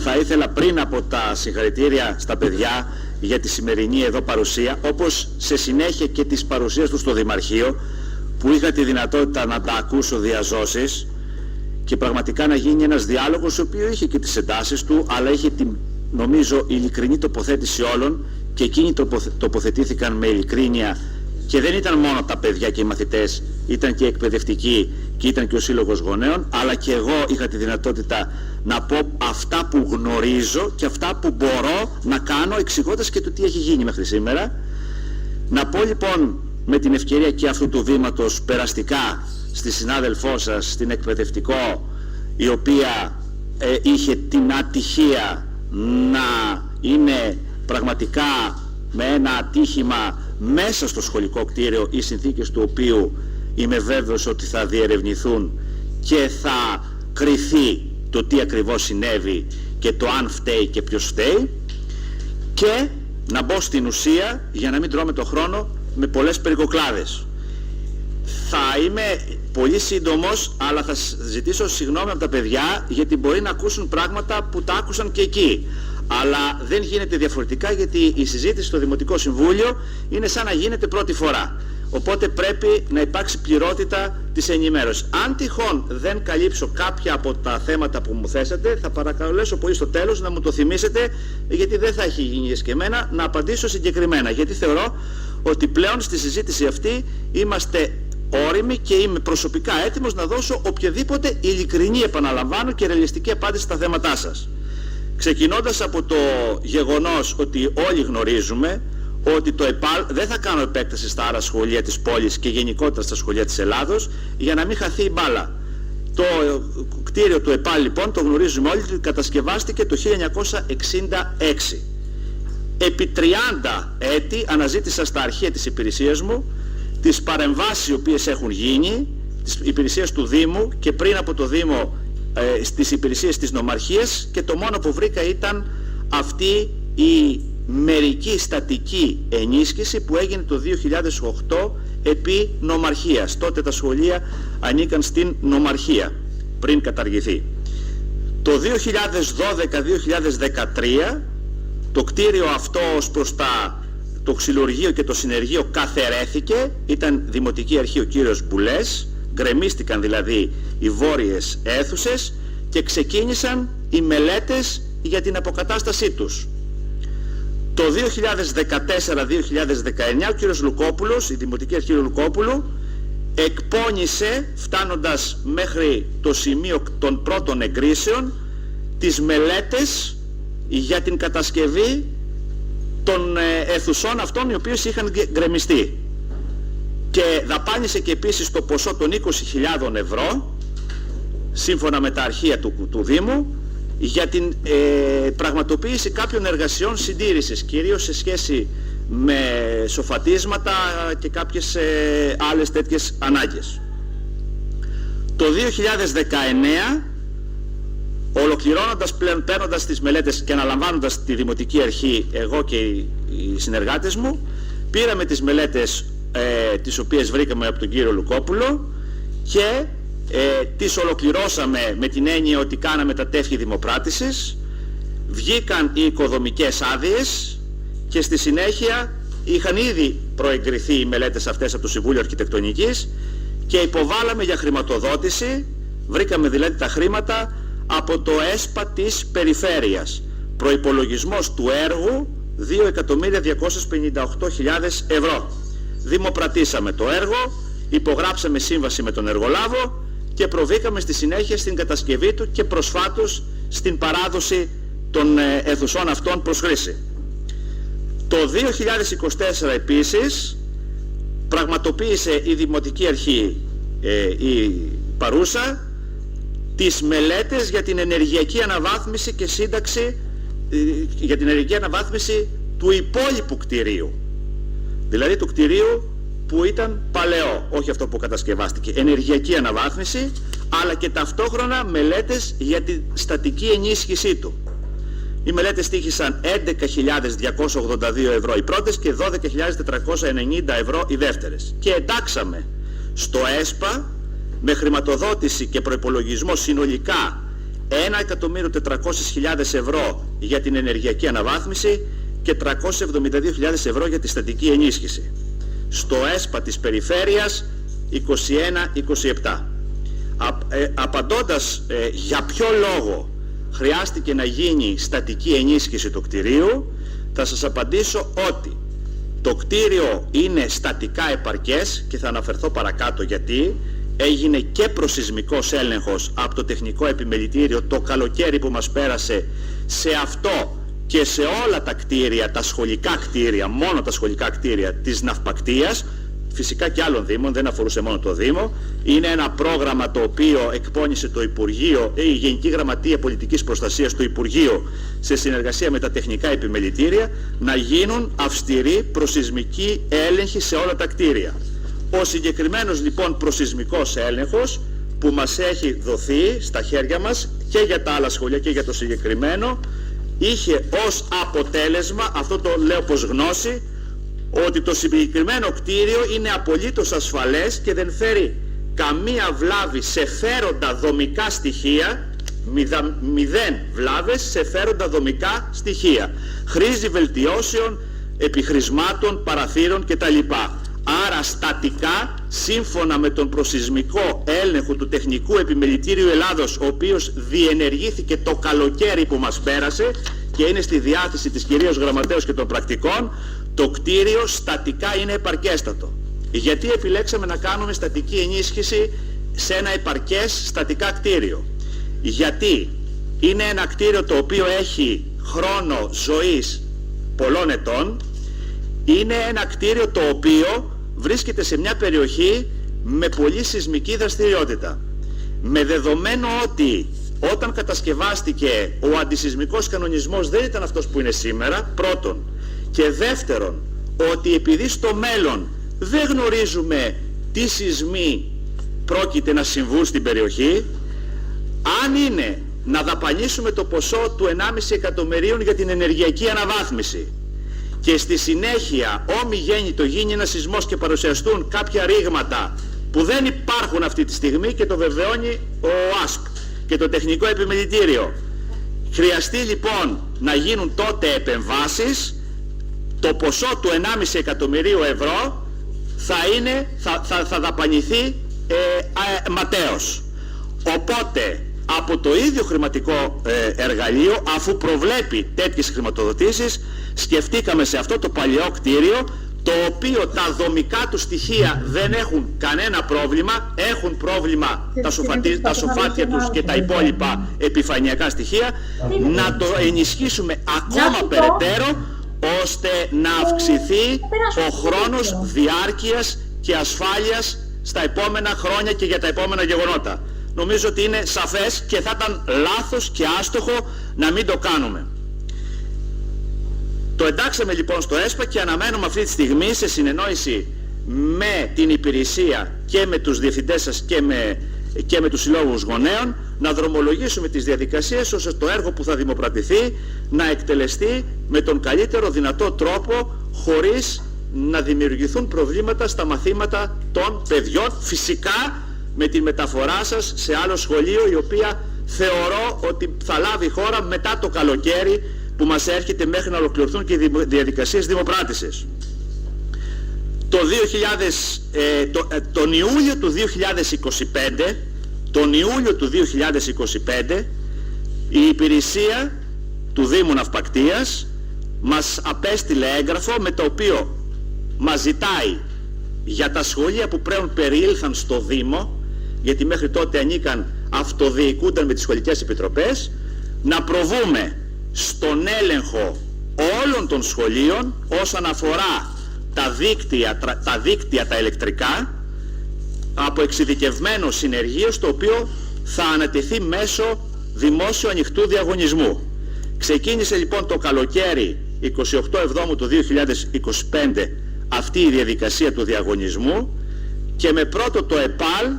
θα ήθελα πριν από τα συγχαρητήρια στα παιδιά για τη σημερινή εδώ παρουσία, όπως σε συνέχεια και της παρουσίας του στο Δημαρχείο, που είχα τη δυνατότητα να τα ακούσω διαζώσεις και πραγματικά να γίνει ένας διάλογος, ο οποίος είχε και τις εντάσεις του, αλλά είχε την, νομίζω, ειλικρινή τοποθέτηση όλων, και εκείνοι τοποθετήθηκαν με ειλικρίνεια, και δεν ήταν μόνο τα παιδιά και οι μαθητές, ήταν και οι εκπαιδευτικοί και ήταν και ο Σύλλογος Γονέων, αλλά και εγώ είχα τη δυνατότητα να πω αυτά που γνωρίζω και αυτά που μπορώ να κάνω, εξηγώντας και το τι έχει γίνει μέχρι σήμερα. Να πω λοιπόν με την ευκαιρία και αυτού του βήματος περαστικά στη συνάδελφό σας, στην εκπαιδευτικό, η οποία είχε την ατυχία να είναι πραγματικά με ένα ατύχημα μέσα στο σχολικό κτίριο, οι συνθήκες του οποίου είμαι βέβαιος ότι θα διερευνηθούν και θα κριθεί το τι ακριβώς συνέβη και το αν φταίει και ποιος φταίει. Και να μπω στην ουσία, για να μην τρώμε το χρόνο με πολλές περικοκλάδες. Θα είμαι πολύ σύντομος, αλλά θα ζητήσω συγγνώμη από τα παιδιά, γιατί μπορεί να ακούσουν πράγματα που τα άκουσαν και εκεί. Αλλά δεν γίνεται διαφορετικά, γιατί η συζήτηση στο Δημοτικό Συμβούλιο είναι σαν να γίνεται πρώτη φορά. Οπότε πρέπει να υπάρξει πληρότητα της ενημέρωσης. Αν τυχόν δεν καλύψω κάποια από τα θέματα που μου θέσατε, θα παρακαλέσω πολύ στο τέλος να μου το θυμίσετε, γιατί δεν θα έχει γίνει εσκεμμένα, να απαντήσω συγκεκριμένα. Γιατί θεωρώ ότι πλέον στη συζήτηση αυτή είμαστε όριμοι και είμαι προσωπικά έτοιμος να δώσω οποιαδήποτε ειλικρινή, επαναλαμβάνω, και ρεαλιστική απάντηση στα θέματά σας. Ξεκινώντας από το γεγονός ότι όλοι γνωρίζουμε ότι το ΕΠΑΛ, δεν θα κάνω επέκταση στα άλλα σχολεία της πόλης και γενικότερα στα σχολεία της Ελλάδος, για να μην χαθεί η μπάλα. Το κτίριο του ΕΠΑΛ λοιπόν, το γνωρίζουμε όλοι, ότι κατασκευάστηκε το 1966. Επί 30 έτη αναζήτησα στα αρχεία της υπηρεσίας μου τις παρεμβάσεις οι οποίες έχουν γίνει, τις υπηρεσίες του Δήμου και πριν από το Δήμο στις υπηρεσίες της νομαρχίας, και το μόνο που βρήκα ήταν αυτή η μερική στατική ενίσχυση που έγινε το 2008 επί νομαρχίας. Τότε τα σχολεία ανήκαν στην νομαρχία πριν καταργηθεί. Το 2012-2013 το κτίριο αυτό ως προς το ξυλουργείο και το συνεργείο καθαιρέθηκε, ήταν Δημοτική Αρχή ο κύριος Μπουλές, γκρεμίστηκαν δηλαδή οι βόρειες αίθουσες και ξεκίνησαν οι μελέτες για την αποκατάστασή τους. Το 2014-2019 ο κύριος Λουκόπουλος, η Δημοτική Αρχή Λουκόπουλου, εκπώνησε, φτάνοντας μέχρι το σημείο των πρώτων εγκρίσεων, τις μελέτες για την κατασκευή των αιθουσών αυτών οι οποίες είχαν γκρεμιστεί. Και δαπάνησε και επίσης το ποσό των 20.000 ευρώ, σύμφωνα με τα αρχεία του Δήμου, για την πραγματοποίηση κάποιων εργασιών συντήρησης, κυρίως σε σχέση με σοφατίσματα και κάποιες άλλες τέτοιες ανάγκες. Το 2019, ολοκληρώνοντας πλέον, παίρνοντας τις μελέτες και αναλαμβάνοντας τη Δημοτική Αρχή, εγώ και οι συνεργάτες μου, πήραμε τις μελέτες τις οποίες βρήκαμε από τον κύριο Λουκόπουλο και τις ολοκληρώσαμε με την έννοια ότι κάναμε τα τεύχη δημοπράτησης, βγήκαν οι οικοδομικές άδειες και στη συνέχεια είχαν ήδη προεγκριθεί οι μελέτες αυτές από το Συμβούλιο Αρχιτεκτονικής και υποβάλαμε για χρηματοδότηση, βρήκαμε δηλαδή τα χρήματα από το ΕΣΠΑ της Περιφέρειας. Προϋπολογισμός του έργου 2.258.000 ευρώ. Δημοπρατήσαμε το έργο, υπογράψαμε σύμβαση με τον εργολάβο και προβήκαμε στη συνέχεια στην κατασκευή του και προσφάτως στην παράδοση των αιθουσών αυτών προς χρήση. Το 2024 επίσης πραγματοποίησε η Δημοτική Αρχή, η παρούσα, τις μελέτες για την ενεργειακή αναβάθμιση και σύνταξη για την ενεργειακή αναβάθμιση του υπόλοιπου κτηρίου. Δηλαδή του κτηρίου που ήταν παλαιό, όχι αυτό που κατασκευάστηκε. Ενεργειακή αναβάθμιση, αλλά και ταυτόχρονα μελέτες για τη στατική ενίσχυσή του. Οι μελέτες στοίχησαν 11.282 ευρώ οι πρώτες και 12.490 ευρώ οι δεύτερες. Και εντάξαμε στο ΕΣΠΑ με χρηματοδότηση και προϋπολογισμό συνολικά 1.400.000 ευρώ για την ενεργειακή αναβάθμιση και 372.000 ευρώ για τη στατική ενίσχυση. Στο ΕΣΠΑ της περιφέρειας 21-27. Απαντώντας για ποιο λόγο χρειάστηκε να γίνει στατική ενίσχυση του κτηρίου, θα σας απαντήσω ότι το κτίριο είναι στατικά επαρκές και θα αναφερθώ παρακάτω γιατί. Έγινε και προσεισμικός έλεγχος από το τεχνικό επιμελητήριο το καλοκαίρι που μας πέρασε σε αυτό και σε όλα τα κτίρια, τα σχολικά κτίρια, μόνο τα σχολικά κτίρια της Ναυπακτίας, φυσικά και άλλων δήμων, δεν αφορούσε μόνο το Δήμο. Είναι ένα πρόγραμμα το οποίο εκπώνησε το Υπουργείο, η Γενική Γραμματεία Πολιτικής Προστασίας του Υπουργείου, σε συνεργασία με τα τεχνικά επιμελητήρια, να γίνουν αυστηροί προσεισμικοί έλεγχοι σε όλα τα κτίρια. Ο συγκεκριμένος λοιπόν προσεισμικός έλεγχος που μας έχει δοθεί στα χέρια μας και για τα άλλα σχολεία και για το συγκεκριμένο, είχε ως αποτέλεσμα, αυτό το λέω πως γνώση, ότι το συγκεκριμένο κτίριο είναι απολύτως ασφαλές και δεν φέρει καμία βλάβη σε φέροντα δομικά στοιχεία, μηδέν βλάβες σε φέροντα δομικά στοιχεία. Χρήζει βελτιώσεων, επιχρησμάτων, παραθύρων κτλ. Άρα στατικά, σύμφωνα με τον προσεισμικό έλεγχο του Τεχνικού Επιμελητήριου Ελλάδος, ο οποίος διενεργήθηκε το καλοκαίρι που μας πέρασε και είναι στη διάθεση της κυρίας Γραμματέως και των πρακτικών, το κτίριο στατικά είναι επαρκέστατο. Γιατί επιλέξαμε να κάνουμε στατική ενίσχυση σε ένα επαρκές στατικά κτίριο? Γιατί είναι ένα κτίριο το οποίο έχει χρόνο ζωής πολλών ετών. Είναι ένα κτίριο το οποίο βρίσκεται σε μια περιοχή με πολύ σεισμική δραστηριότητα. Με δεδομένο ότι όταν κατασκευάστηκε ο αντισεισμικός κανονισμός δεν ήταν αυτός που είναι σήμερα, πρώτον, και δεύτερον, ότι επειδή στο μέλλον δεν γνωρίζουμε τι σεισμοί πρόκειται να συμβούν στην περιοχή, αν είναι να δαπανίσουμε το ποσό του 1,5 εκατομμυρίων για την ενεργειακή αναβάθμιση και στη συνέχεια ομιγέννητο γίνει ένας σεισμός και παρουσιαστούν κάποια ρήγματα που δεν υπάρχουν αυτή τη στιγμή και το βεβαιώνει ο ΑΣΠ και το Τεχνικό Επιμελητήριο, χρειαστεί λοιπόν να γίνουν τότε επεμβάσεις, το ποσό του 1,5 εκατομμυρίου ευρώ θα δαπανηθεί ματέως. Οπότε από το ίδιο χρηματικό εργαλείο, αφού προβλέπει τέτοιες χρηματοδοτήσεις, σκεφτήκαμε σε αυτό το παλαιό κτίριο, το οποίο τα δομικά του στοιχεία δεν έχουν κανένα πρόβλημα, έχουν πρόβλημα τα σοφάτια τους και τα υπόλοιπα επιφανειακά στοιχεία, να το ενισχύσουμε ακόμα περαιτέρω, ώστε να αυξηθεί ο χρόνος διάρκειας και ασφάλειας στα επόμενα χρόνια και για τα επόμενα γεγονότα. Νομίζω ότι είναι σαφές και θα ήταν λάθος και άστοχο να μην το κάνουμε. Το εντάξαμε λοιπόν στο ΕΣΠΑ και αναμένουμε αυτή τη στιγμή σε συνεννόηση με την υπηρεσία και με τους διευθυντές σας και με τους συλλόγους γονέων να δρομολογήσουμε τις διαδικασίες ώστε το έργο που θα δημοπρατηθεί να εκτελεστεί με τον καλύτερο δυνατό τρόπο, χωρίς να δημιουργηθούν προβλήματα στα μαθήματα των παιδιών, φυσικά με τη μεταφορά σας σε άλλο σχολείο, η οποία θεωρώ ότι θα λάβει χώρα μετά το καλοκαίρι που μας έρχεται, μέχρι να ολοκληρωθούν και οι διαδικασίες δημοπράτησης. Τον Ιούλιο του 2025 η υπηρεσία του Δήμου Ναυπακτίας μας απέστειλε έγγραφο με το οποίο μας ζητάει για τα σχολεία που πλέον περιήλθαν στο Δήμο, γιατί μέχρι τότε ανήκαν, αυτοδιοικούνταν με τις σχολικές επιτροπές, να προβούμε στον έλεγχο όλων των σχολείων όσον αφορά τα δίκτυα τα ηλεκτρικά από εξειδικευμένο συνεργείο, στο οποίο θα ανατεθεί μέσω δημόσιου ανοιχτού διαγωνισμού. Ξεκίνησε λοιπόν το καλοκαίρι 28 Εβδόμου του 2025 αυτή η διαδικασία του διαγωνισμού και με πρώτο το ΕΠΑΛ,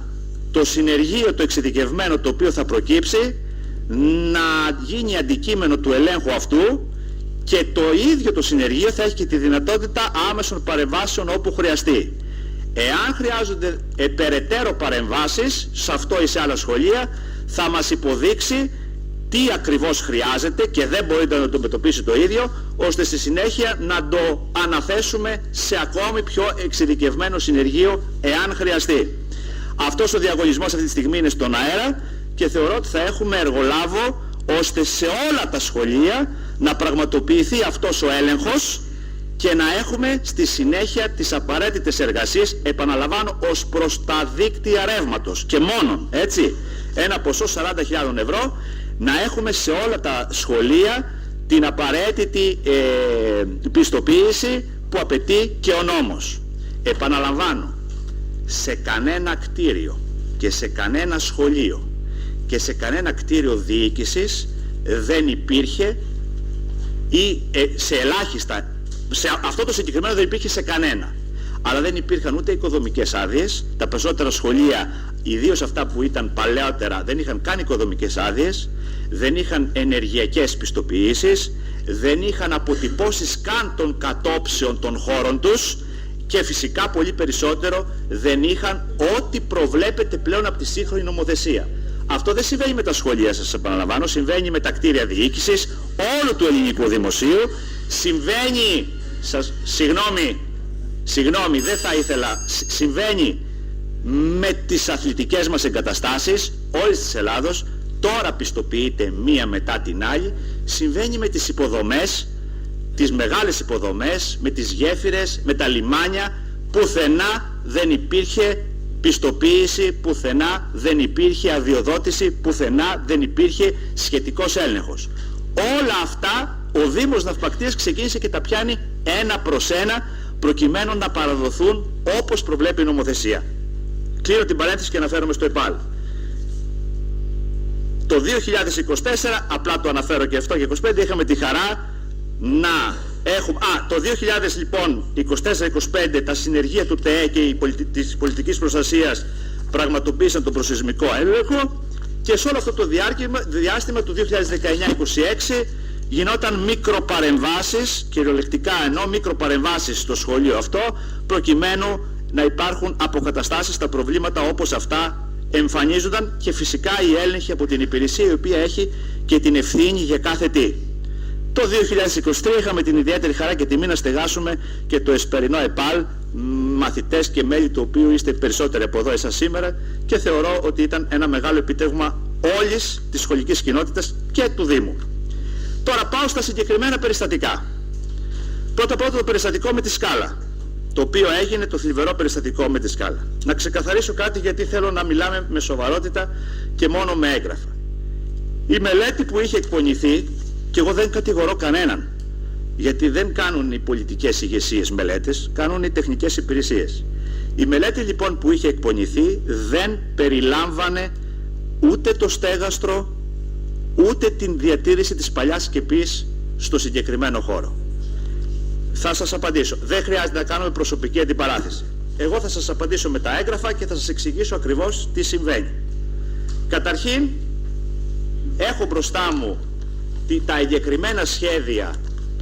το συνεργείο το εξειδικευμένο το οποίο θα προκύψει, να γίνει αντικείμενο του ελέγχου αυτού και το ίδιο το συνεργείο θα έχει και τη δυνατότητα άμεσων παρεμβάσεων όπου χρειαστεί. Εάν χρειάζονται περαιτέρω παρεμβάσεις σε αυτό ή σε άλλα σχολεία, θα μας υποδείξει τι ακριβώς χρειάζεται και δεν μπορείτε να το αντιμετωπίσει το ίδιο, ώστε στη συνέχεια να το αναθέσουμε σε ακόμη πιο εξειδικευμένο συνεργείο εάν χρειαστεί. Αυτός ο διαγωνισμός αυτή τη στιγμή είναι στον αέρα και θεωρώ ότι θα έχουμε εργολάβο ώστε σε όλα τα σχολεία να πραγματοποιηθεί αυτός ο έλεγχος και να έχουμε στη συνέχεια τις απαραίτητες εργασίες, επαναλαμβάνω, ως προς τα δίκτυα ρεύματος και μόνον, έτσι, ένα ποσό 40.000 ευρώ, να έχουμε σε όλα τα σχολεία την απαραίτητη πιστοποίηση που απαιτεί και ο νόμος. Επαναλαμβάνω, σε κανένα κτίριο και σε κανένα σχολείο και σε κανένα κτίριο διοίκησης δεν υπήρχε ή σε ελάχιστα, σε αυτό το συγκεκριμένο δεν υπήρχε σε κανένα, αλλά δεν υπήρχαν ούτε οικοδομικές άδειες. Τα περισσότερα σχολεία, ιδίως αυτά που ήταν παλαιότερα, δεν είχαν καν οικοδομικές άδειες, δεν είχαν ενεργειακές πιστοποιήσεις, δεν είχαν αποτυπώσεις καν των κατόψεων των χώρων τους και φυσικά πολύ περισσότερο δεν είχαν ό,τι προβλέπεται πλέον από τη σύγχρονη νομοθεσία. Αυτό δεν συμβαίνει με τα σχολεία, σας επαναλαμβάνω, συμβαίνει με τα κτίρια διοίκησης όλου του ελληνικού δημοσίου, συμβαίνει, συγγνώμη, δεν θα ήθελα, συμβαίνει με τις αθλητικές μας εγκαταστάσεις όλης της Ελλάδος, τώρα πιστοποιείται μία μετά την άλλη, συμβαίνει με τις υποδομές, τις μεγάλες υποδομές, με τις γέφυρες, με τα λιμάνια, πουθενά δεν υπήρχε πιστοποίηση, πουθενά δεν υπήρχε αδειοδότηση, πουθενά δεν υπήρχε σχετικός έλεγχος. Όλα αυτά ο Δήμος Ναυπακτίας ξεκίνησε και τα πιάνει ένα προς ένα προκειμένου να παραδοθούν όπως προβλέπει η νομοθεσία. Κλείνω την παρένθεση και αναφέρομαι στο ΕΠΑΛ. Το 2024, απλά το αναφέρω και αυτό, και 25, είχαμε τη χαρά να έχουμε... το 2024-25 τα συνεργεία του ΤΕΕ και της πολιτικής προστασίας πραγματοποίησαν τον προσεισμικό έλεγχο και σε όλο αυτό το διάστημα του 2019-26 γινόταν μικροπαρεμβάσεις, κυριολεκτικά εννοώ μικροπαρεμβάσεις στο σχολείο αυτό, προκειμένου να υπάρχουν αποκαταστάσεις στα προβλήματα όπως αυτά εμφανίζονταν και φυσικά η έλεγχη από την υπηρεσία η οποία έχει και την ευθύνη για κάθε τι. Το 2023 είχαμε την ιδιαίτερη χαρά και τιμή να στεγάσουμε και το εσπερινό ΕΠΑΛ, μαθητές και μέλη του οποίου είστε περισσότεροι από εδώ εσάς σήμερα, και θεωρώ ότι ήταν ένα μεγάλο επιτεύγμα όλης της σχολικής κοινότητας και του Δήμου. Τώρα πάω στα συγκεκριμένα περιστατικά. Πρώτα απ' όλα το περιστατικό με τη σκάλα, το οποίο έγινε, το θλιβερό περιστατικό με τη σκάλα. Να ξεκαθαρίσω κάτι, γιατί θέλω να μιλάμε με σοβαρότητα και μόνο με έγγραφα. Η μελέτη που είχε εκπονηθεί, και εγώ δεν κατηγορώ κανέναν, γιατί δεν κάνουν οι πολιτικές ηγεσίες μελέτες, κάνουν οι τεχνικές υπηρεσίες. Η μελέτη λοιπόν που είχε εκπονηθεί δεν περιλάμβανε ούτε το στέγαστρο, ούτε την διατήρηση της παλιάς σκεπής στο συγκεκριμένο χώρο. Θα σας απαντήσω. Δεν χρειάζεται να κάνουμε προσωπική αντιπαράθεση. Εγώ θα σας απαντήσω με τα έγγραφα και θα σας εξηγήσω ακριβώς τι συμβαίνει. Καταρχήν, έχω μπροστά μου τα εγκεκριμένα σχέδια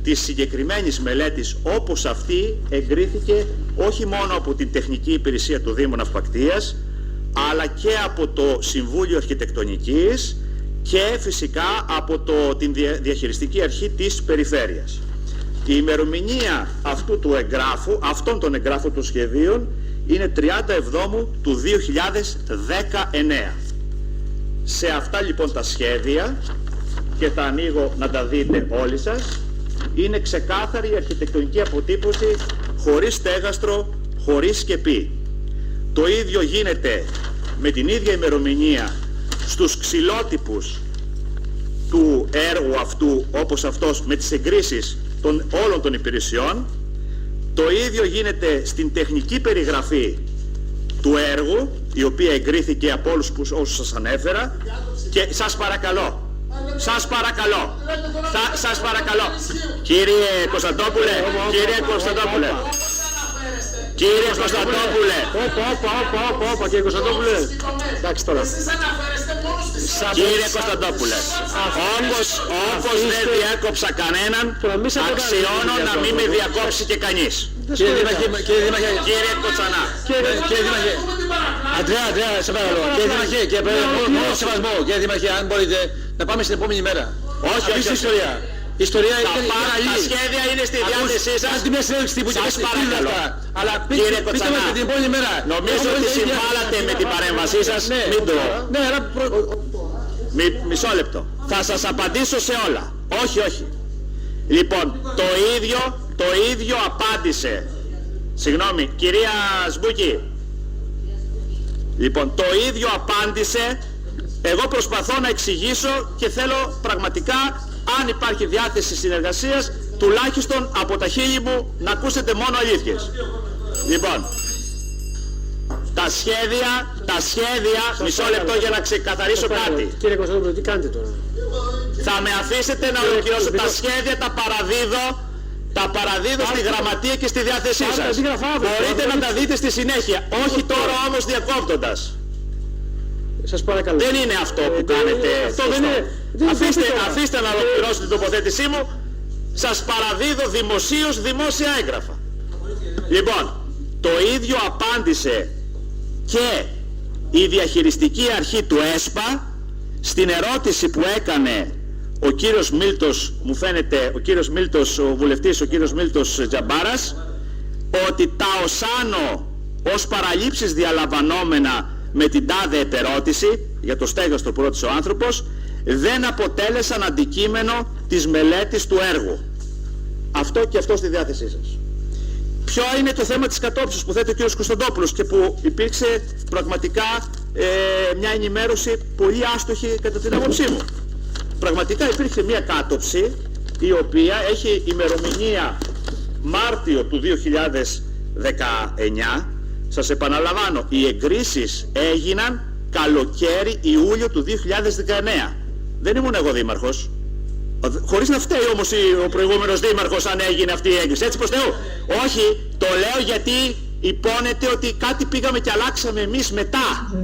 της συγκεκριμένης μελέτης, όπως αυτή εγκρίθηκε όχι μόνο από την Τεχνική Υπηρεσία του Δήμου Ναυπακτίας, αλλά και από το Συμβούλιο Αρχιτεκτονικής και φυσικά από την Διαχειριστική Αρχή της Περιφέρειας. Η ημερομηνία αυτού του εγγράφου, αυτών των εγγράφων των σχεδίων, είναι 30 Εβδόμου του 2019. Σε αυτά λοιπόν τα σχέδια, και θα ανοίγω να τα δείτε όλοι σας, είναι ξεκάθαρη η αρχιτεκτονική αποτύπωση, χωρίς στέγαστρο, χωρίς σκεπή. Το ίδιο γίνεται με την ίδια ημερομηνία στους ξυλότυπους του έργου αυτού, όπως αυτός με τις εγκρίσεις όλων των υπηρεσιών. Το ίδιο γίνεται στην τεχνική περιγραφή του έργου, η οποία εγκρίθηκε από όλους όσους σας ανέφερα. Και σας παρακαλώ, κύριε Κωνσταντόπουλε, κύριε Κωνσταντόπουλε, κύριε Κωνσταντόπουλε, εντάξει τώρα. Κύριε Κωνσταντόπουλε, όπως δεν διάκοψα κανέναν, αξιώνω να μην με διακόψει και κανείς. Κύριε Κοτσανά, Αντρέα, σε παρακαλώ. Κύριε Δημαρχέ, μόνο σεβασμό. Κύριε Δημαρχέ, αν μπορείτε να πάμε στην επόμενη μέρα. Όχι, όχι. Ιστορία. Η ιστορία είναι τα σχέδια είναι στη διάθεσή σας. Στην μια συνέντευξη τύπου και παρακαλώ. Αλλά κύριε πείτε μας την επόμενη μέρα. Νομίζω ότι συμβάλλατε με την παρέμβασή σας. Μην το... Ναι, αλλά... Μισό λεπτό. Θα σας απαντήσω σε όλα. Όχι. Λοιπόν, το ίδιο απάντησε. Συγγνώμη, κυρία Σμπούκη. Λοιπόν, το ίδιο απάντησε. Εγώ προσπαθώ να εξηγήσω και θέλω πραγματικά, αν υπάρχει διάθεση συνεργασίας, τουλάχιστον από τα χείλη μου να ακούσετε μόνο αλήθειες. Λοιπόν, τα σχέδια, μισό λεπτό για να ξεκαθαρίσω κάτι. Κύριε Κωνσταντόπουλο, τι κάνετε τώρα? Θα με αφήσετε να ολοκληρώσω. Τα σχέδια τα παραδίδω στη γραμματεία και στη διάθεσή σας. Μπορείτε να τα δείτε στη συνέχεια. Όχι τώρα όμως διακόπτοντας. Σας παρακαλώ. Δεν είναι αυτό που κάνετε. Αυτό δεν είναι. Αφήστε να ολοκληρώσω την τοποθέτησή μου. Σας παραδίδω δημοσίως δημόσια έγγραφα. Λοιπόν, το ίδιο απάντησε και η διαχειριστική αρχή του ΕΣΠΑ στην ερώτηση που έκανε ο κύριος Μίλτος, μου φαίνεται ο κύριος Μίλτος, ο βουλευτής, ο κύριος Μίλτος Τζαμπάρας, ότι τα οσάνω ως παραλήψεις διαλαμβανόμενα με την τάδε επερώτηση για το στέγαστρο που ρώτησε ο άνθρωπος δεν αποτέλεσαν αντικείμενο της μελέτης του έργου. Αυτό και αυτό στη διάθεσή σας. Ποιο είναι το θέμα της κατόψης που θέτει ο κύριος Κωνσταντόπουλος και που υπήρξε πραγματικά μια ενημέρωση πολύ άστοχη κατά την άποψή μου. Πραγματικά υπήρχε μια κάτοψη η οποία έχει ημερομηνία Μάρτιο του 2019. Σας επαναλαμβάνω, οι εγκρίσεις έγιναν καλοκαίρι Ιούλιο του 2019. Δεν ήμουν εγώ δήμαρχος. Χωρίς να φταίει όμως ο προηγούμενος δήμαρχος αν έγινε αυτή η έγκριση. Έτσι προς Θεού. Όχι, το λέω γιατί υπόνεται ότι κάτι πήγαμε και αλλάξαμε εμείς μετά.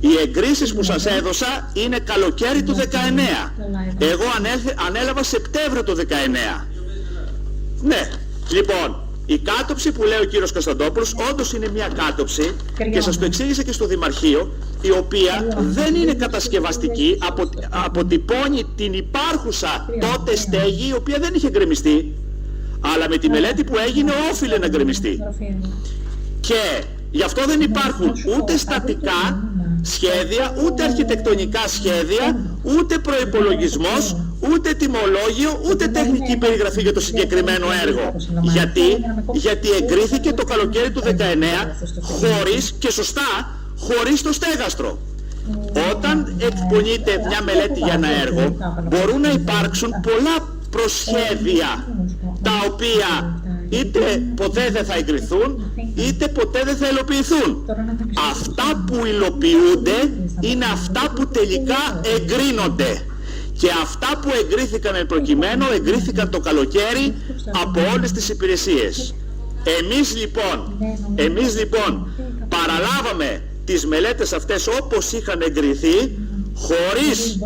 Οι εγκρίσεις που σας έδωσα είναι καλοκαίρι του 19. Εγώ ανέλαβα Σεπτέμβριο του 19. Ναι, λοιπόν, η κάτοψη που λέει ο κύριος Κωνσταντόπουλος όντως είναι μια κάτοψη και σας το εξήγησε και στο Δημαρχείο, η οποία δεν είναι κατασκευαστική, αποτυπώνει την υπάρχουσα τότε στέγη η οποία δεν είχε γκρεμιστεί, αλλά με τη μελέτη που έγινε όφιλε να γκρεμιστεί. Και γι' αυτό δεν υπάρχουν ούτε στατικά σχέδια, ούτε αρχιτεκτονικά σχέδια, ούτε προϋπολογισμός, ούτε τιμολόγιο, ούτε τεχνική περιγραφή για το συγκεκριμένο έργο. Γιατί εγκρίθηκε το καλοκαίρι του 19 χωρίς, και σωστά, χωρίς το στέγαστρο. Όταν εκπονείται μια μελέτη για ένα έργο, μπορούν να υπάρξουν πολλά προσχέδια τα οποία είτε ποτέ δεν θα εγκριθούν είτε ποτέ δεν θα υλοποιηθούν. Αυτά που υλοποιούνται είναι αυτά που τελικά εγκρίνονται, και αυτά που εγκρίθηκαν εν προκειμένου εγκρίθηκαν το καλοκαίρι από όλες τις υπηρεσίες. Εμείς λοιπόν παραλάβαμε τις μελέτες αυτές όπως είχαν εγκριθεί, χωρίς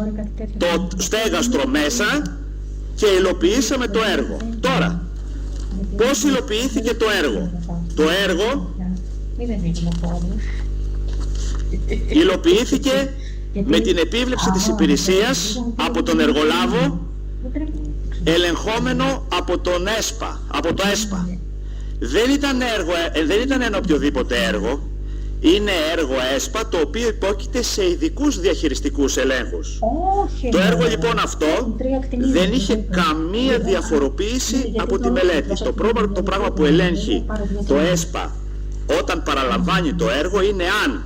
το στέγαστρο μέσα, και υλοποιήσαμε το έργο. Τώρα, πώς υλοποιήθηκε το έργο? Το έργο υλοποιήθηκε με την επίβλεψη της υπηρεσίας από τον εργολάβο, ελεγχόμενο από τον ΕΣΠΑ, από το ΕΣΠΑ. Δεν ήταν ένα οποιοδήποτε έργο. Είναι έργο ΕΣΠΑ, το οποίο υπόκειται σε ειδικούς διαχειριστικούς ελέγχους. Το έργο λοιπόν αυτό δεν είχε καμία διαφοροποίηση από τη μελέτη. Το πράγμα που ελέγχει το ΕΣΠΑ όταν παραλαμβάνει το έργο είναι αν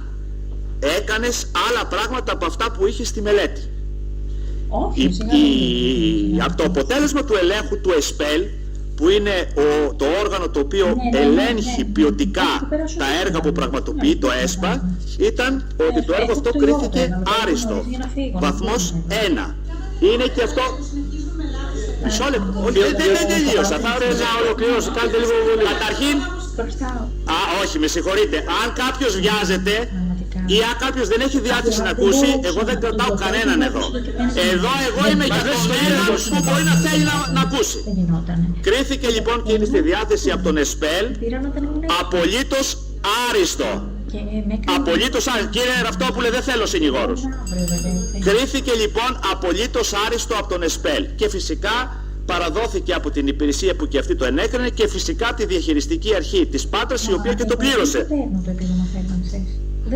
έκανες άλλα πράγματα από αυτά που είχε στη μελέτη. Από το αποτέλεσμα του ελέγχου του ΕΣΠΕΛ, που είναι το όργανο το οποίο ελέγχει ποιοτικά τα έργα που πραγματοποιεί το ΕΣΠΑ, ήταν ότι το έργο αυτό κρίθηκε άριστο, βαθμός 1. Είναι και αυτό... Μισό λεπτό, δεν τελείωσα, θα ώρες να ολοκληρώσω, κάντε λίγο βολή. Καταρχήν, όχι, με συγχωρείτε, αν κάποιος βιάζεται ή αν κάποιος δεν έχει διάθεση να ακούσει, εγώ δεν κρατάω κανέναν εδώ. Εγώ είμαι για τον έναν που μπορεί να θέλει να ακούσει. Κρίθηκε λοιπόν και είναι στη διάθεση από τον ΕΣΠΕΛ απολύτως άριστο. Απολύτως άριστο. Κύριε Ραυτόπουλε, δεν θέλω συνηγόρους. Κρίθηκε λοιπόν απολύτως άριστο από τον ΕΣΠΕΛ και φυσικά παραδόθηκε από την υπηρεσία που και αυτή το ενέκρινε και φυσικά τη διαχειριστική αρχή της Πάτρας, η οποία και το πλήρωσε.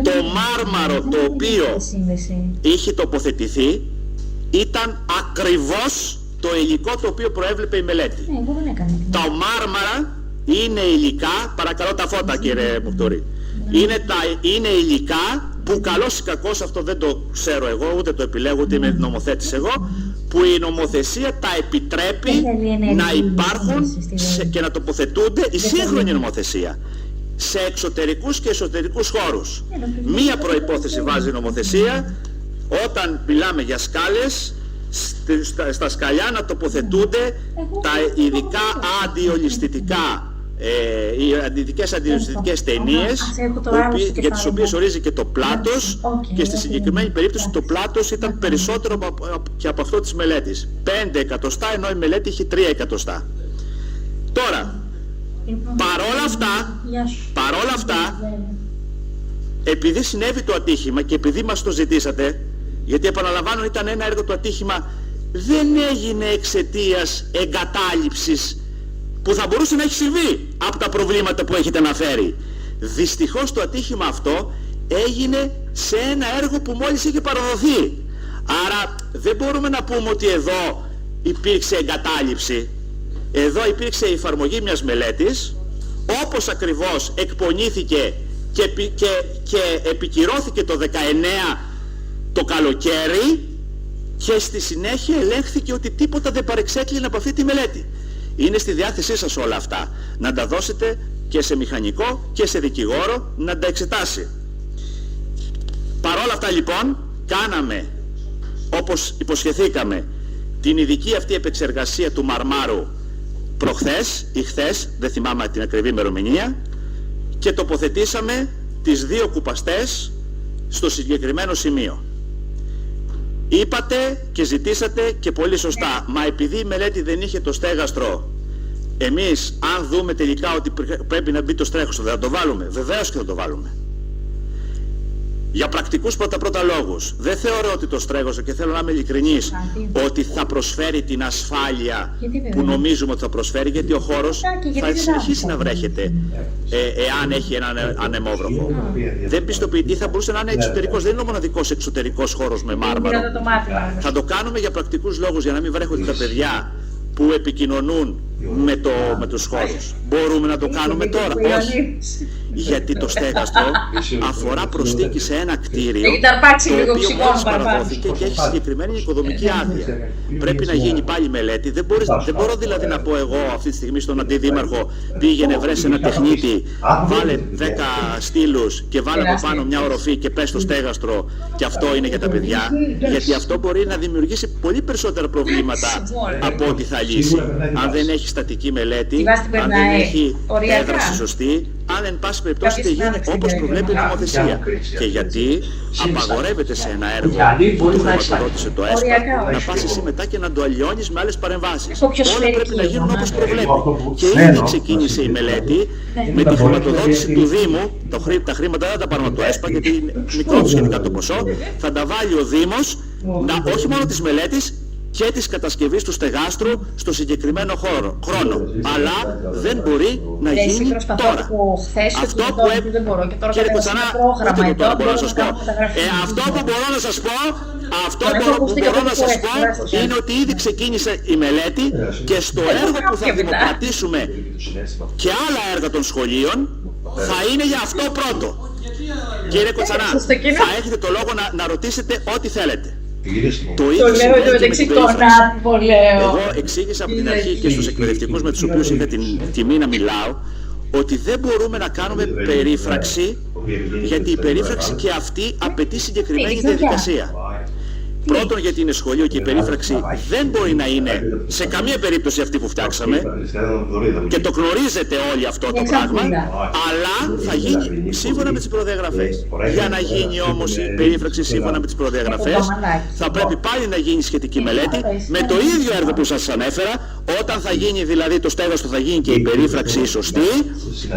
Το μάρμαρο το οποίο είχε τοποθετηθεί ήταν ακριβώς το υλικό το οποίο προέβλεπε η μελέτη. Τα μάρμαρα είναι υλικά, παρακαλώ τα φώτα κύριε Μουκτούρη, είναι υλικά που καλώς ή κακώς, αυτό δεν το ξέρω εγώ, ούτε το επιλέγω, ούτε είμαι νομοθέτης εγώ, που η νομοθεσία τα επιτρέπει να υπάρχουν και να τοποθετούνται, η σύγχρονη νομοθεσία, σε εξωτερικούς και εσωτερικούς χώρους. Μία προϋπόθεση βάζει η νομοθεσία, όταν μιλάμε για σκάλες, στα σκαλιά να τοποθετούνται τα ειδικά αντιολισθητικά, οι ειδικές αντιολισθητικές ταινίες, για τις οποίες ορίζει και το πλάτος, και στη συγκεκριμένη περίπτωση το πλάτος ήταν περισσότερο και από αυτό της μελέτης, 5 εκατοστά, ενώ η μελέτη είχε 3 εκατοστά. Τώρα, παρόλα αυτά, επειδή συνέβη το ατύχημα και επειδή μας το ζητήσατε, γιατί επαναλαμβάνω ήταν ένα έργο, το ατύχημα δεν έγινε εξαιτίας εγκατάλειψης που θα μπορούσε να έχει συμβεί από τα προβλήματα που έχετε αναφέρει. Δυστυχώς το ατύχημα αυτό έγινε σε ένα έργο που μόλις είχε παραδοθεί. Άρα δεν μπορούμε να πούμε ότι εδώ υπήρξε εγκατάλειψη. Εδώ υπήρξε η εφαρμογή μιας μελέτης, όπως ακριβώς εκπονήθηκε και επικυρώθηκε το 19 το καλοκαίρι, και στη συνέχεια ελέγχθηκε ότι τίποτα δεν παρεξέκλεινε από αυτή τη μελέτη. Είναι στη διάθεσή σας όλα αυτά, να τα δώσετε και σε μηχανικό και σε δικηγόρο να τα εξετάσει. Παρόλα αυτά λοιπόν κάναμε, όπως υποσχεθήκαμε, την ειδική αυτή επεξεργασία του μαρμάρου προχθές ή χθες, δεν θυμάμαι την ακριβή ημερομηνία, και τοποθετήσαμε τις 2 κουπαστές στο συγκεκριμένο σημείο. Είπατε και ζητήσατε και πολύ σωστά, μα επειδή η μελέτη δεν είχε το στέγαστρο, εμείς αν δούμε τελικά ότι πρέπει να μπει το στέγαστρο, δεν θα το βάλουμε? Βεβαίως και θα το βάλουμε. Για πρακτικούς πρώτα λόγους. Δεν θεωρώ ότι το στέγαστρο, και θέλω να είμαι ειλικρινής, ότι θα προσφέρει την ασφάλεια που νομίζουμε ότι θα προσφέρει, γιατί ο χώρος θα συνεχίσει να βρέχεται εάν έχει έναν ανεμόβροχο. Δεν πιστοποιητή, θα μπορούσε να είναι εξωτερικός, δεν είναι ο μοναδικός εξωτερικός χώρος με μάρμαρο. Θα το κάνουμε για πρακτικούς λόγους, για να μην βρέχονται τα παιδιά που επικοινωνούν με τους χώρους. Μπορούμε να το κάνουμε τώρα? Όχι. Γιατί το στέγαστρο αφορά προστίκη σε ένα κτίριο το οποίο μόλις παραδόθηκε και έχει συγκεκριμένη οικοδομική άδεια. Πρέπει να γίνει πάλι μελέτη. Δεν μπορώ δηλαδή να πω εγώ αυτή τη στιγμή στον αντιδήμαρχο, πήγαινε βρες ένα τεχνίτη, βάλε 10 στήλους και βάλε από πάνω μια οροφή και πες στο στέγαστρο και αυτό είναι για τα παιδιά. Γιατί αυτό μπορεί να δημιουργήσει πολύ περισσότερα προβλήματα από ό,τι θα λύσει. Αν δεν έχει στατική μελέτη, αν δεν έχει έδραση σωστή, αν εν πάση περιπτώσει δεν γίνει όπως προβλέπει η νομοθεσία. Και γιατί απαγορεύεται σε ένα έργο που το χρηματοδότησε το ΕΣΠΑ να πας εσύ μετά και να το αλλοιώνεις με άλλες παρεμβάσεις. Όλα πρέπει να γίνουν όπως προβλέπει. Και ήδη ξεκίνησε η μελέτη με τη χρηματοδότηση του Δήμου. Τα χρήματα δεν τα πάρουμε από το ΕΣΠΑ, γιατί είναι μικρό σχετικά το ποσό. Θα τα βάλει ο Δήμος, όχι μόνο της μελέτης, και της κατασκευής του στεγάστρου στο συγκεκριμένο χρόνο. Αλλά δεν μπορεί να γίνει τώρα. Αυτό που κύριε Κοτσανά, ούτε τώρα μπορώ να σας πω. Αυτό που μπορώ να σας πω, είναι ότι ήδη ξεκίνησε η μελέτη και στο έργο που θα δημοκρατήσουμε και άλλα έργα των σχολείων θα είναι για αυτό πρώτο. Κύριε Κοτσανά, θα έχετε το λόγο να ρωτήσετε ό,τι θέλετε. Το ίδιο συμβαίνει και με την περίφραξη. Εγώ εξήγησα από την αρχή και στους εκπαιδευτικούς με τους οποίους είχα την τιμή να μιλάω, ότι δεν μπορούμε να κάνουμε περίφραξη, γιατί η περίφραξη και αυτή απαιτεί συγκεκριμένη διαδικασία. Πρώτον, γιατί είναι σχολείο και η περίφραξη δεν μπορεί να είναι σε καμία περίπτωση αυτή που φτιάξαμε, και το γνωρίζετε όλοι αυτό το πράγμα, αλλά θα γίνει σύμφωνα με τις προδιαγραφές. Για να γίνει όμως η περίφραξη σύμφωνα με τις προδιαγραφές, θα πρέπει πάλι να γίνει σχετική μελέτη με το ίδιο έργο που σας ανέφερα. Όταν θα γίνει δηλαδή το στέγαστρο, θα γίνει και η περίφραξη σωστή,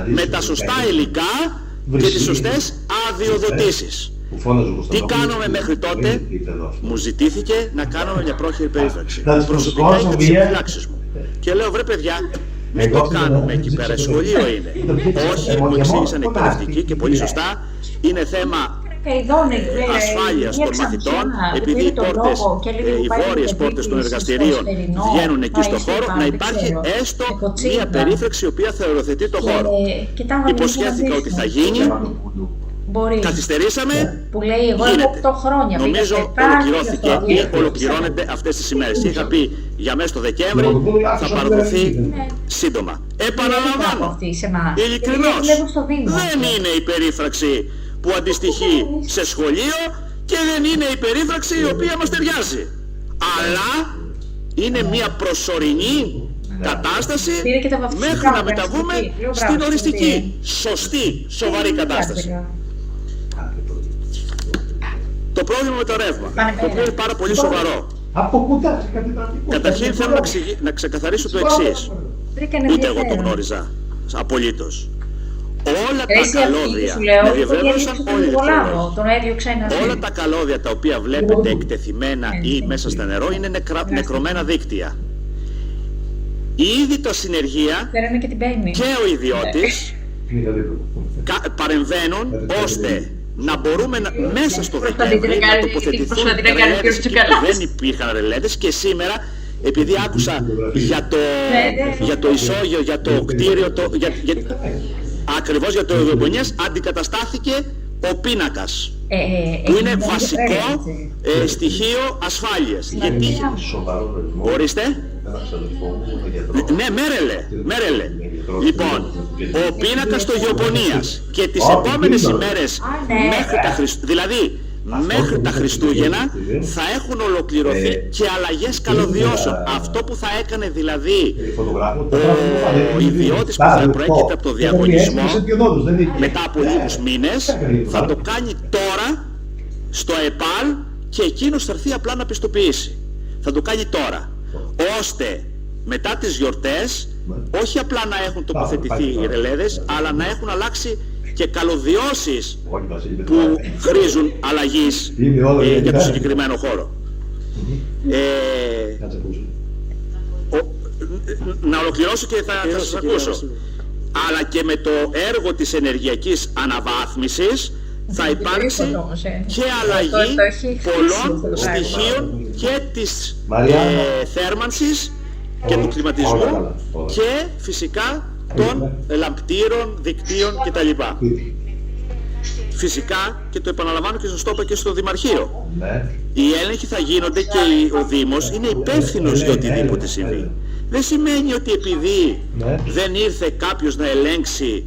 με τα σωστά υλικά και τις σωστές αδειοδοτήσεις. Τι κάνουμε μέχρι τότε? Μου ζητήθηκε να κάνουμε μια πρόχειρη περίφραξη. Προσωπικά είχα τις επιφυλάξεις μου. Και λέω, βρε παιδιά, μην το κάνουμε εκεί πέρα, σχολείο είναι. Όχι, μου εξήγησαν εκπαιδευτικοί και πολύ σωστά, είναι θέμα ασφάλειας των μαθητών, επειδή οι πόρτες, οι βόρειες πόρτες των εργαστηρίων βγαίνουν εκεί στο χώρο, να υπάρχει έστω μια περίφραξη η οποία θα οριοθετεί το χώρο. Υποσχέθηκα ότι θα γίνει. Καθυστερήσαμε, που λέει εγώ γίνεται. 8 χρόνια. Νομίζω ολοκληρώθηκε ή ολοκληρώνεται αυτές τις ημέρες. Και είχα πει για μέσα στο Δεκέμβρη θα παραδοθεί σύντομα. Επαναλαμβάνω, ειλικρινώς, δεν είναι η περίφραξη που αντιστοιχεί σε σχολείο και δεν είναι η περίφραξη η οποία μας ταιριάζει. Αλλά είναι μια προσωρινή κατάσταση μέχρι να μεταβούμε στην οριστική, σωστή, σοβαρή κατάσταση. Το πρόβλημα με το ρεύμα, το οποίο είναι πάρα πολύ σοβαρό. Καταρχήν θέλω να ξεκαθαρίσω το εξής. Ούτε εγώ το γνώριζα απολύτως. Όλα τα καλώδια, με διαβεβαίωσαν όλοι οι ηλεκτρολόγοι. Όλα τα καλώδια τα οποία βλέπετε εκτεθειμένα ή μέσα στο νερό είναι νεκρωμένα δίκτυα. Ήδη το συνεργεία και ο ιδιώτης παρεμβαίνουν ώστε να μπορούμε μέσα στο Δεκέμβρη να τοποθετηθούν ρελέδες και δεν υπήρχαν ρελέδες και σήμερα, επειδή άκουσα για το ισόγειο, για το κτίριο, ακριβώς για το Ευρωπονίας, αντικαταστάθηκε ο πίνακας, που είναι βασικό στοιχείο ασφάλειας. Γιατί... Ορίστε. Ναι, μέρελε. Λοιπόν, ο πίνακας του Γεωπονίας και τις επόμενες ημέρες μέχρι τα Χριστούγεννα θα έχουν ολοκληρωθεί και αλλαγές καλωδιώσεων. Αυτό που θα έκανε δηλαδή ο ιδιώτης που θα προέρχεται από το διαγωνισμό μετά από λίγους μήνες, θα το κάνει τώρα στο ΕΠΑΛ και εκείνος θα έρθει απλά να πιστοποιήσει. Θα το κάνει τώρα, ώστε μετά τις γιορτές όχι απλά να έχουν τοποθετηθεί οι ρελέδες, αλλά να έχουν αλλάξει και καλωδιώσεις που χρήζουν αλλαγής για το συγκεκριμένο χώρο. Να ολοκληρώσω και θα σας ακούσω. Αλλά και με το έργο της ενεργειακής αναβάθμισης θα υπάρξει και αλλαγή πολλών στοιχείων και της θέρμανσης και του κλιματισμού και φυσικά των λαμπτήρων, δικτύων κτλ. Φυσικά, και το επαναλαμβάνω και σας το είπα και στο Δημαρχείο, οι έλεγχοι θα γίνονται και ο Δήμος είναι υπεύθυνος για οτιδήποτε συμβεί. Δεν σημαίνει ότι επειδή δεν ήρθε κάποιος να ελέγξει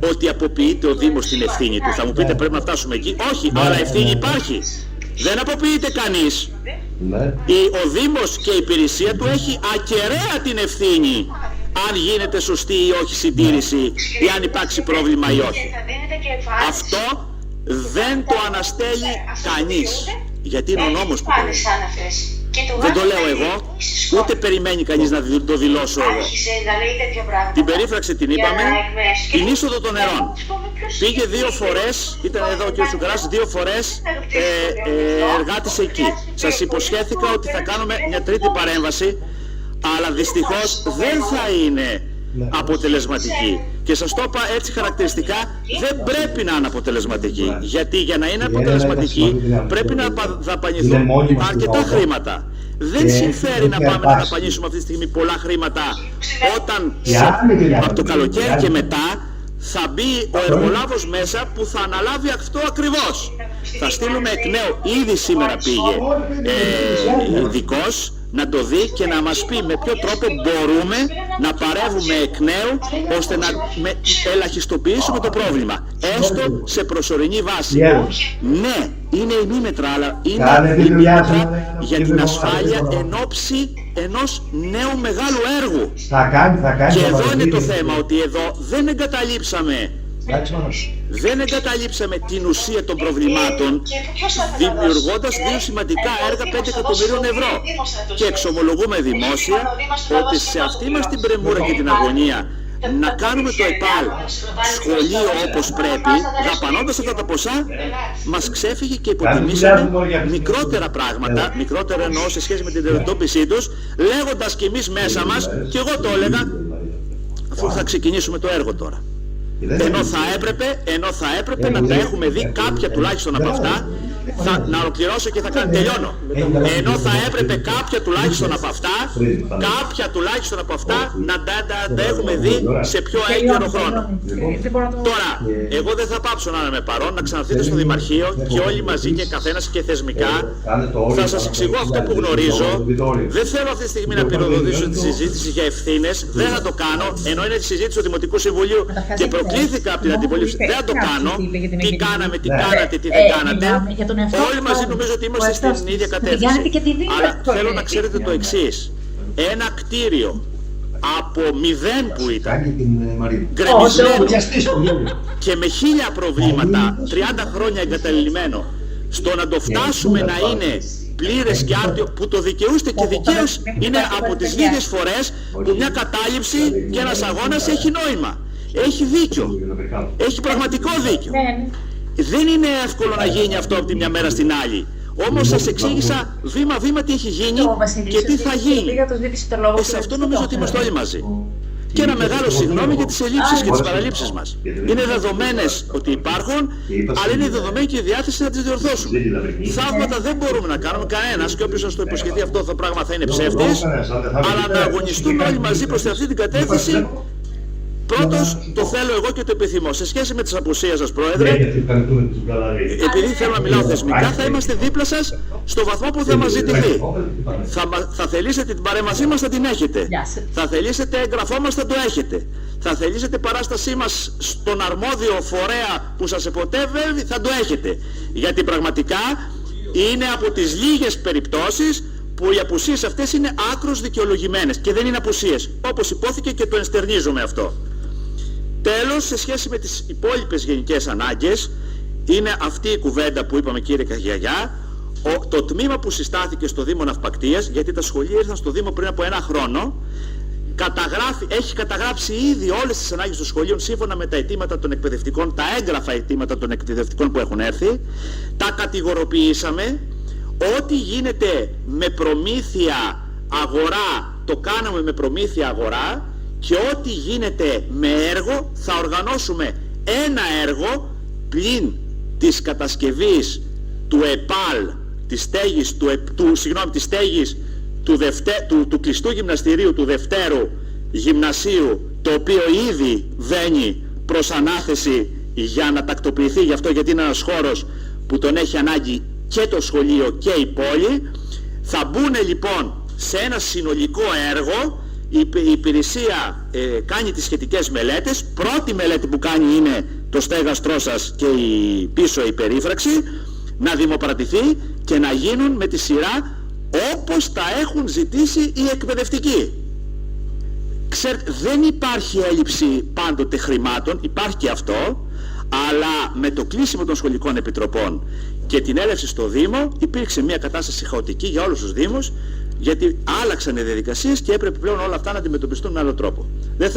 ότι αποποιείται ο Δήμος την ευθύνη του. Θα μου πείτε πρέπει να φτάσουμε εκεί. Όχι, αλλά ευθύνη υπάρχει. Δεν αποποιείται κανείς. Ο Δήμος και η υπηρεσία του έχει ακεραία την ευθύνη αν γίνεται σωστή ή όχι συντήρηση ή αν υπάρξει πρόβλημα ή όχι. Αυτό δεν το αναστέλει κανείς, γιατί είναι ο νόμος που το λέει. Δεν το λέω εγώ, ούτε περιμένει κανείς να το δηλώσω εγώ. Την περίφραξη την είπαμε, την είσοδο των νερών. Πήγε 2 φορές, ήταν εδώ ο κ. Σουκαράς, 2 φορές εργάτης εκεί. Σας υποσχέθηκα ότι θα κάνουμε μια τρίτη παρέμβαση, αλλά δυστυχώς δεν θα είναι αποτελεσματική. Και σας το είπα έτσι χαρακτηριστικά, δεν πρέπει να είναι αποτελεσματική. Γιατί για να είναι αποτελεσματική πρέπει να δαπανηθούν αρκετά χρήματα. Δεν συμφέρει να πάμε να δαπανίσουμε αυτή τη στιγμή πολλά χρήματα όταν από το καλοκαίρι και μετά θα μπει ο εργολάβος μέσα που θα αναλάβει αυτό ακριβώς. Θα στείλουμε εκ νέου, ήδη σήμερα πήγε ειδικός να το δει και να μας πει με ποιο τρόπο μπορούμε να παρεύουμε εκ νέου ώστε να ελαχιστοποιήσουμε το πρόβλημα, έστω σε προσωρινή βάση. Ναι, είναι ημίμετρα, αλλά είναι ημίμετρα για την ασφάλεια εν ώψη ενός νέου μεγάλου έργου. Και εδώ είναι το θέμα, ότι εδώ δεν εγκαταλείψαμε την ουσία των προβλημάτων, δημιουργώντας 2 σημαντικά έργα 5 εκατομμυρίων ευρώ. Και εξομολογούμε δημόσια ότι σε αυτή μας την πρεμούρα και την αγωνία να κάνουμε το ΕΠΑΛ σχολείο όπως πρέπει, δαπανώντας αυτά τα ποσά, μας ξέφυγε και υποτιμήσαμε μικρότερα πράγματα, μικρότερα εννοώ σε σχέση με την αντιμετώπιση τους, λέγοντας και εμείς μέσα μας, και εγώ το έλεγα, αφού θα ξεκινήσουμε το έργο τώρα. Ενώ θα έπρεπε να τα έχουμε δει κάποια τουλάχιστον από αυτά, να ολοκληρώσω και θα τελειώνω. Ενώ θα έπρεπε κάποια τουλάχιστον από αυτά να τα έχουμε δει σε πιο έγκαιρο χρόνο. Τώρα, εγώ δεν θα πάψω να είμαι παρόν, να ξαναρθείτε στο Δημαρχείο και όλοι μαζί και καθένας και θεσμικά θα σας εξηγώ αυτό που γνωρίζω. Δεν θέλω αυτή τη στιγμή να πυροδοτήσω τη συζήτηση για ευθύνες, δεν θα το κάνω, ενώ είναι τη συζήτηση του Δημοτικού Συμβουλίου και προκλήθηκα από την αντιπολίτευση. Δεν θα το κάνω. Τι κάναμε, τι κάνατε, τι δεν κάνατε. Όλοι μαζί νομίζω ότι είμαστε στην ίδια κατεύθυνση. Αλλά θέλω να ξέρετε το εξής. Ένα κτίριο από 0 που ήταν, γκρεμισμένο και με 1000 προβλήματα, 30 χρόνια εγκαταλειμμένο, στο να το φτάσουμε να είναι πλήρες και άρτιο, που το δικαιούστε και δικαίως, είναι από τις λίγες φορές που μια κατάληψη και ένας αγώνας έχει νόημα. Έχει δίκιο. Έχει πραγματικό δίκιο. Δεν είναι εύκολο να γίνει αυτό από τη μια μέρα στην άλλη. Όμως σας εξήγησα βήμα-βήμα τι έχει γίνει και τι θα γίνει. Σε αυτό νομίζω ότι είμαστε όλοι μαζί. Και ένα μεγάλο συγγνώμη για τις ελλείψεις και τις παραλήψεις μας. Είναι δεδομένες ότι υπάρχουν, αλλά είναι δεδομένη και η διάθεση να τις διορθώσουμε. Θαύματα δεν μπορούμε να κάνουμε κανένας, και όποιος σας το υποσχεθεί αυτό το πράγμα θα είναι ψεύτης, αλλά να αγωνιστούμε όλοι μαζί προς αυτή την κατεύθυνση. Πρώτος, το θέλω εγώ και το επιθυμώ. Σε σχέση με τις απουσίες σας, Πρόεδρε, επειδή θέλω να μιλάω θεσμικά, θα είμαστε δίπλα σας στο βαθμό που θα μας ζητηθεί. Θα θελήσετε την παρέμβασή μας, θα την έχετε. Θα θελήσετε έγγραφό μας, θα το έχετε. Θα θελήσετε παράστασή μας στον αρμόδιο φορέα που σας εποτεύει, θα το έχετε. Γιατί πραγματικά είναι από τις λίγες περιπτώσεις που οι απουσίες αυτές είναι άκρως δικαιολογημένες και δεν είναι απουσίες. Όπως υπόθηκε και το ενστερνίζομαι αυτό. Τέλος, σε σχέση με τις υπόλοιπες γενικές ανάγκες, είναι αυτή η κουβέντα που είπαμε, κύριε Καγιαγιά, το τμήμα που συστάθηκε στο Δήμο Ναυπακτίας, γιατί τα σχολεία ήρθαν στο Δήμο πριν από 1 χρόνο, έχει καταγράψει ήδη όλες τις ανάγκες των σχολείων σύμφωνα με τα αιτήματα των εκπαιδευτικών, τα έγγραφα αιτήματα των εκπαιδευτικών που έχουν έρθει, τα κατηγοροποιήσαμε. Ό,τι γίνεται με προμήθεια αγορά, το κάναμε με προμήθεια αγορά, και ό,τι γίνεται με έργο θα οργανώσουμε ένα έργο πλην της κατασκευής του ΕΠΑΛ, της στέγης του κλειστού γυμναστηρίου του Δευτέρου Γυμνασίου, το οποίο ήδη βαίνει προς ανάθεση για να τακτοποιηθεί, γι' αυτό, γιατί είναι ένας χώρος που τον έχει ανάγκη και το σχολείο και η πόλη. Θα μπουν λοιπόν σε ένα συνολικό έργο. Η υπηρεσία κάνει τις σχετικές μελέτες. Πρώτη μελέτη που κάνει είναι το στέγαστρό σας και η πίσω η περίφραξη, να δημοπρατηθεί και να γίνουν με τη σειρά όπως τα έχουν ζητήσει οι εκπαιδευτικοί. Δεν υπάρχει έλλειψη πάντοτε χρημάτων, υπάρχει και αυτό, αλλά με το κλείσιμο των σχολικών επιτροπών και την έλευση στο Δήμο υπήρξε μια κατάσταση χαοτική για όλους τους Δήμους, γιατί άλλαξαν οι διαδικασίες και έπρεπε πλέον όλα αυτά να αντιμετωπιστούν με άλλο τρόπο.